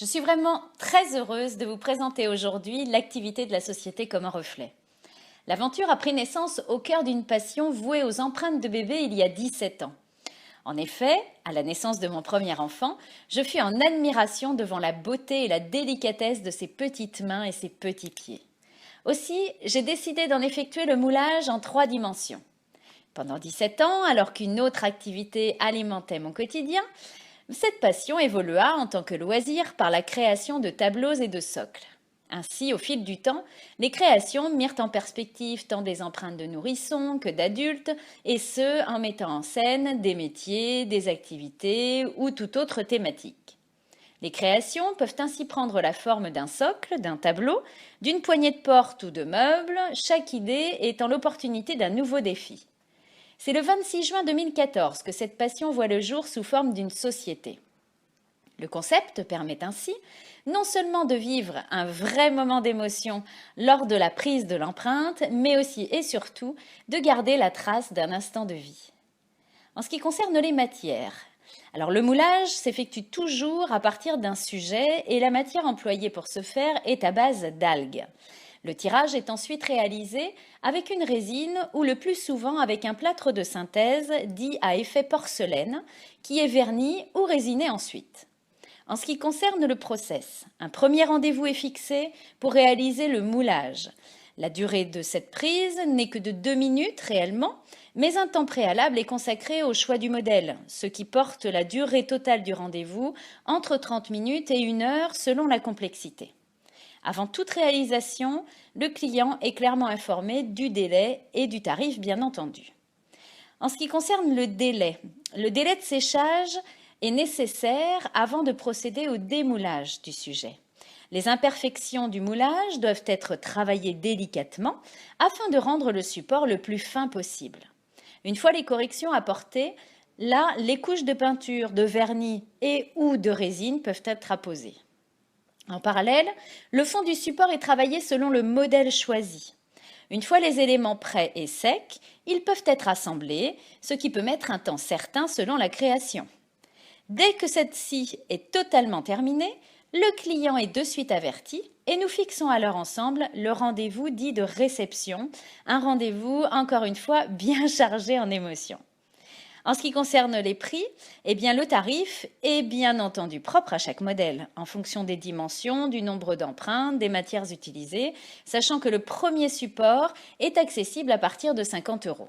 Je suis vraiment très heureuse de vous présenter aujourd'hui l'activité de la société comme un reflet. L'aventure a pris naissance au cœur d'une passion vouée aux empreintes de bébé il y a 17 ans. En effet, à la naissance de mon premier enfant, je fus en admiration devant la beauté et la délicatesse de ses petites mains et ses petits pieds. Aussi, j'ai décidé d'en effectuer le moulage en 3 dimensions. Pendant 17 ans, alors qu'une autre activité alimentait mon quotidien, cette passion évolua en tant que loisir par la création de tableaux et de socles. Ainsi, au fil du temps, les créations mirent en perspective tant des empreintes de nourrissons que d'adultes, et ce, en mettant en scène des métiers, des activités ou toute autre thématique. Les créations peuvent ainsi prendre la forme d'un socle, d'un tableau, d'une poignée de porte ou de meubles, chaque idée étant l'opportunité d'un nouveau défi. C'est le 26 juin 2014 que cette passion voit le jour sous forme d'une société. Le concept permet ainsi non seulement de vivre un vrai moment d'émotion lors de la prise de l'empreinte, mais aussi et surtout de garder la trace d'un instant de vie. En ce qui concerne les matières, alors le moulage s'effectue toujours à partir d'un sujet et la matière employée pour ce faire est à base d'algues. Le tirage est ensuite réalisé avec une résine ou le plus souvent avec un plâtre de synthèse dit à effet porcelaine qui est verni ou résiné ensuite. En ce qui concerne le process, un premier rendez-vous est fixé pour réaliser le moulage. La durée de cette prise n'est que de 2 minutes réellement, mais un temps préalable est consacré au choix du modèle, ce qui porte la durée totale du rendez-vous entre 30 minutes et 1 heure selon la complexité. Avant toute réalisation, le client est clairement informé du délai et du tarif, bien entendu. En ce qui concerne le délai de séchage est nécessaire avant de procéder au démoulage du sujet. Les imperfections du moulage doivent être travaillées délicatement afin de rendre le support le plus fin possible. Une fois les corrections apportées, là, les couches de peinture, de vernis et ou de résine peuvent être apposées. En parallèle, le fond du support est travaillé selon le modèle choisi. Une fois les éléments prêts et secs, ils peuvent être assemblés, ce qui peut mettre un temps certain selon la création. Dès que celle-ci est totalement terminée, le client est de suite averti et nous fixons alors ensemble le rendez-vous dit de réception, un rendez-vous encore une fois bien chargé en émotions. En ce qui concerne les prix, le tarif est bien entendu propre à chaque modèle, en fonction des dimensions, du nombre d'empreintes, des matières utilisées, sachant que le premier support est accessible à partir de 50 €.